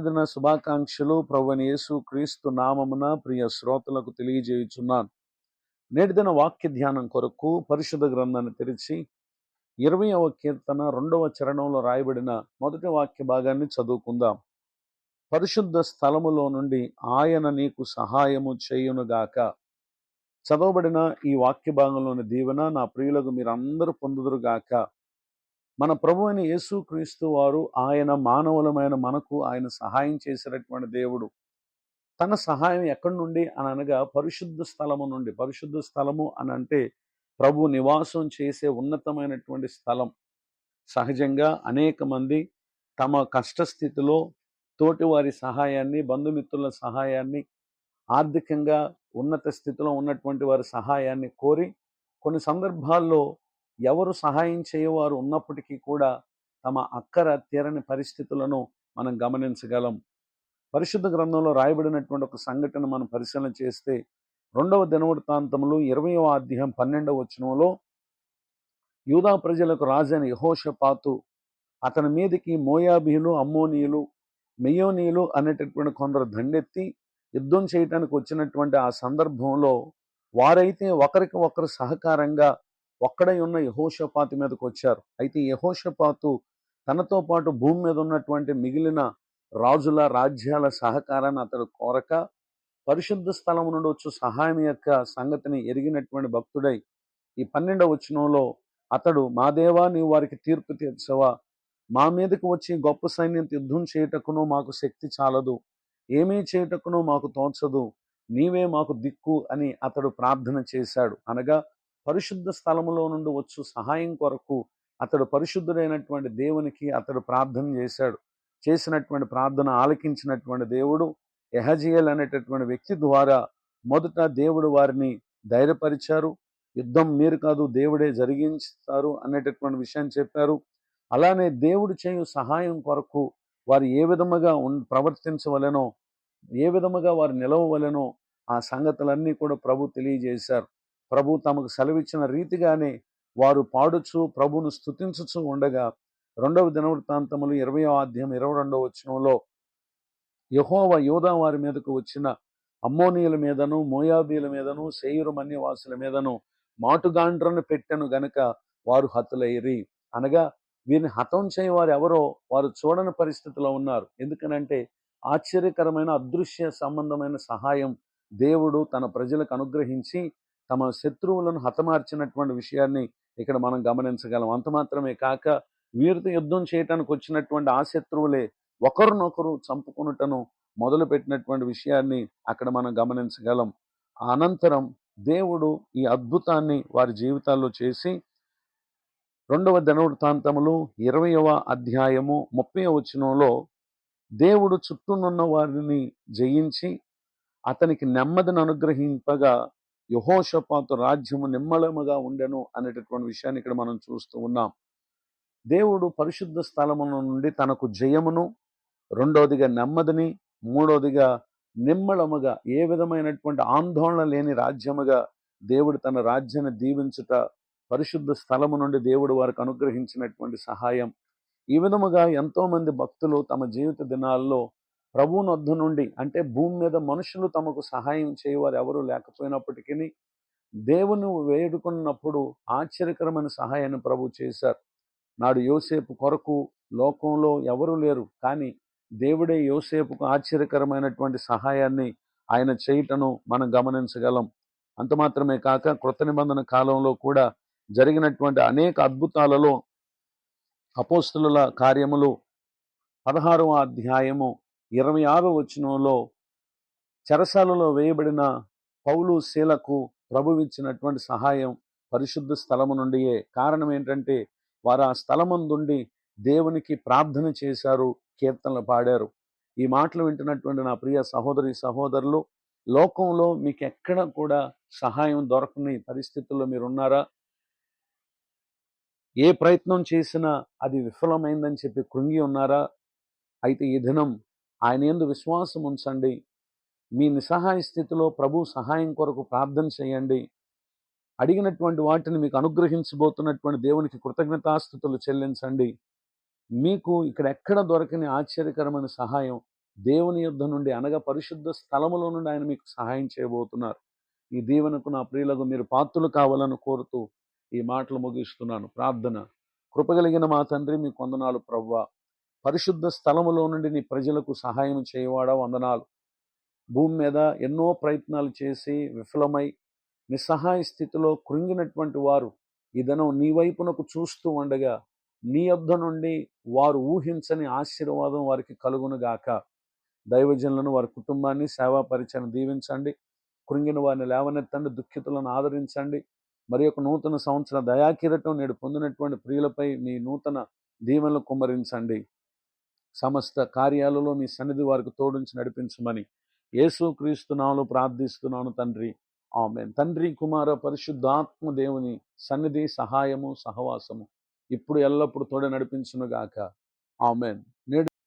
దిన శుభాకాంక్షలు ప్రభువైన యేసు క్రీస్తు నామమున ప్రియ శ్రోతలకు తెలియజేయుచున్నాను. నేటి దిన వాక్య ధ్యానం కొరకు పరిశుద్ధ గ్రంథాన్ని తెరిచి 20వ కీర్తన 2వ చరణంలో రాయబడిన మొదటి వాక్య భాగాన్ని చదువుకుందాం. పరిశుద్ధ స్థలములో నుండి ఆయన నీకు సహాయము చేయునుగాక. చదవబడిన ఈ వాక్య భాగంలోని దీవెన నా ప్రియులకు మీరందరూ పొందుదురుగాక. మన ప్రభువైన యేసు క్రీస్తు వారు ఆయన మానవులమైన మనకు ఆయన సహాయం చేసినటువంటి దేవుడు. తన సహాయం ఎక్కడి నుండి అని అనగా పరిశుద్ధ స్థలము నుండి. పరిశుద్ధ స్థలము అని అంటే ప్రభు నివాసం చేసే ఉన్నతమైనటువంటి స్థలం. సహజంగా అనేక మంది తమ కష్టస్థితిలో తోటివారి సహాయాన్ని, బంధుమిత్రుల సహాయాన్ని, ఆర్థికంగా ఉన్నత స్థితిలో ఉన్నటువంటి వారి సహాయాన్ని కోరి కొన్ని సందర్భాల్లో ఎవరు సహాయం చేయవారు ఉన్నప్పటికీ కూడా తమ అక్కర తీరని పరిస్థితులను మనం గమనించగలం. పరిశుద్ధ గ్రంథంలో రాయబడినటువంటి ఒక సంఘటన మనం పరిశీలన చేస్తే 2వ దినవృత్తాంతములు 20వ అధ్యాయం 12వ వచనంలో యూదా ప్రజలకు రాజైన యెహోషాపాతు అతని మీదకి మోయాబీయులు, అమ్మోనీయులు, మెయోనీయులు అనేటటువంటి కొందరు దండెత్తి యుద్ధం చేయటానికి వచ్చినటువంటి ఆ సందర్భంలో వారైతే ఒకరికి ఒకరు సహకారంగా ఒక్కడై ఉన్న యెహోషాపాతు మీదకి వచ్చారు. అయితే యెహోషాపాతు తనతో పాటు భూమి మీద ఉన్నటువంటి మిగిలిన రాజుల రాజ్యాల సహకారాన్ని అతడు కోరక పరిశుద్ధ స్థలం నుండి వచ్చు సహాయం యొక్క సంగతిని ఎరిగినటువంటి భక్తుడై ఈ 12వ వచనంలో అతడు, మా దేవా నీవు వారికి తీర్పు తీర్చవా, మా మీదకు వచ్చి గొప్ప సైన్యంతో యుద్ధం చేయుటకును మాకు శక్తి చాలదు, ఏమీ చేయుటకును మాకు తోచదు, నీవే మాకు దిక్కు అని అతడు ప్రార్థన చేశాడు. అనగా పరిశుద్ధ స్థలములో నుండి వచ్చు సహాయం కొరకు అతడు పరిశుద్ధుడైనటువంటి దేవునికి అతడు ప్రార్థన చేశాడు. చేసినటువంటి ప్రార్థన ఆలకించినటువంటి దేవుడు యెహజీయేల్ అనేటటువంటి వ్యక్తి ద్వారా మొదట దేవుడు వారిని ధైర్యపరిచారు. యుద్ధం మీరు కాదు దేవుడే జరిగించారు అనేటటువంటి విషయాన్ని చెప్పారు. అలానే దేవుడు చేయు సహాయం కొరకు వారు ఏ విధముగా ప్రవర్తించవలెనో, ఏ విధముగా వారు నిలవవలెనో ఆ సంగతులన్నీ కూడా ప్రభు తెలియజేశారు. ప్రభు తమకు సెలవిచ్చిన రీతిగానే వారు పాడుచు ప్రభును స్తుతించుచు ఉండగా 2వ దినవృత్తాంతములు 20వ అధ్యాయం 22వ వచనంలో యెహోవా యూదా వారి మీదకు వచ్చిన అమ్మోనీయుల మీదను, మోయాబీయుల మీదను, శేయీరు మన్యవాసుల మీదను మాటుగాండ్రను పెట్టెను గనుక వారు హతులైరి. అనగా వీరిని హతం చేయవారు ఎవరో వారు చూడని పరిస్థితిలో ఉన్నారు. ఎందుకనంటే ఆశ్చర్యకరమైన అదృశ్య సంబంధమైన సహాయం దేవుడు తన ప్రజలకు అనుగ్రహించి తమ శత్రువులను హతమార్చినటువంటి విషయాన్ని ఇక్కడ మనం గమనించగలం. అంత మాత్రమే కాక వీరితో యుద్ధం చేయటానికి వచ్చినటువంటి ఆ శత్రువులే ఒకరినొకరు చంపుకొనుటను మొదలుపెట్టినటువంటి విషయాన్ని అక్కడ మనం గమనించగలం. అనంతరం దేవుడు ఈ అద్భుతాన్ని వారి జీవితాల్లో చేసి 2వ దినవృత్తాంతములు 20వ అధ్యాయము 30వ వచనంలో దేవుడు చుట్టూనున్న వారిని జయించి అతనికి నెమ్మదిని అనుగ్రహింపగా యెహోషాపాతు రాజ్యము నిమ్మళముగా ఉండెను అనేటటువంటి విషయాన్ని ఇక్కడ మనం చూస్తూ ఉన్నాం. దేవుడు పరిశుద్ధ స్థలముల నుండి తనకు జయమును, రెండవదిగా నెమ్మదిని, మూడవదిగా నిమ్మళముగా ఏ విధమైనటువంటి ఆందోళన లేని రాజ్యముగా దేవుడు తన రాజ్యాన్ని దీవించుట, పరిశుద్ధ స్థలము నుండి దేవుడు వారికి అనుగ్రహించినటువంటి సహాయం. ఈ విధముగా ఎంతో మంది భక్తులు తమ జీవిత దినాల్లో ప్రభువుని వద్ద నుండి, అంటే భూమి మీద మనుషులు తమకు సహాయం చేయవారు ఎవరు లేకపోయినప్పటికీ దేవుని వేడుకున్నప్పుడు ఆశ్చర్యకరమైన సహాయాన్ని ప్రభు చేశారు. నాడు యోసేపు కొరకు లోకంలో ఎవరు లేరు, కానీ దేవుడే యోసేపుకు ఆశ్చర్యకరమైనటువంటి సహాయాన్ని ఆయన చేయటను మనం గమనించగలం. అంత మాత్రమే కాక కృత నిబంధన కాలంలో కూడా జరిగినటువంటి అనేక అద్భుతాలలో అపోస్తలుల కార్యములు 16వ అధ్యాయము 26వ వచనంలో చెరసాలలో వేయబడిన పౌలు, శీలకు ప్రభువిచ్చినటువంటి సహాయం పరిశుద్ధ స్థలము నుండియే. కారణం ఏంటంటే వారు ఆ స్థలమందుండి దేవునికి ప్రార్థన చేశారు, కీర్తనలు పాడారు. ఈ మాటలు వింటున్నటువంటి నా ప్రియ సహోదరి సహోదరులు, లోకంలో మీకు ఎక్కడ కూడా సహాయం దొరకని పరిస్థితుల్లో మీరున్నారా? ఏ ప్రయత్నం చేసినా అది విఫలమైందని చెప్పి కృంగి ఉన్నారా? అయితే ఈ దినం ఆయన యందు విశ్వాసం ఉంచండి. మీ నిస్సహాయ స్థితిలో ప్రభు సహాయం కొరకు ప్రార్థన చేయండి. అడిగినటువంటి వాటిని మీకు అనుగ్రహించబోతున్నటువంటి దేవునికి కృతజ్ఞతాస్తుతులు చెల్లించండి. మీకు ఇక్కడ ఎక్కడ దొరకని ఆశ్చర్యకరమైన సహాయం దేవుని యుద్ధ నుండి అనగా పరిశుద్ధ స్థలములో నుండి ఆయన మీకు సహాయం చేయబోతున్నారు. ఈ దీవెనకు నా ప్రియులకు మీరు పాత్రులు కావాలని కోరుతూ ఈ మాటలు ముగిస్తున్నాను. ప్రార్థన. కృపగలిగిన మా తండ్రి, మీ వందనాలు ప్రభువా. పరిశుద్ధ స్థలములో నుండి నీ ప్రజలకు సహాయం చేయవాడా వందనాలు. భూమి మీద ఎన్నో ప్రయత్నాలు చేసి విఫలమై నిస్సహాయ స్థితిలో కృంగినటువంటి వారు ఈ దినం నీ వైపునకు చూస్తూ ఉండగా నీ యొద్ద నుండి వారు ఊహించని ఆశీర్వాదం వారికి కలుగునుగాక. దైవజనులను, వారి కుటుంబాన్ని, సేవా పరిచయం దీవించండి. కృంగిన వారిని లేవనెత్తండి, దుఃఖితులను ఆదరించండి. మరి యొక్క నూతన సంవత్సర దయాకిరటం నేడు పొందినటువంటి ప్రియులపై మీ నూతన దీవెనలు కుమ్మరించండి. సమస్త కార్యాలలో మీ సన్నిధి వారికి తోడుంచి నడిపించమని యేసుక్రీస్తు నామములో ప్రార్థిస్తున్నాను తండ్రి. ఆమేన్. తండ్రి, కుమార, పరిశుద్ధాత్మ దేవుని సన్నిధి, సహాయము, సహవాసము ఇప్పుడు ఎల్లప్పుడు తోడ నడిపించునుగాక. ఆమేన్.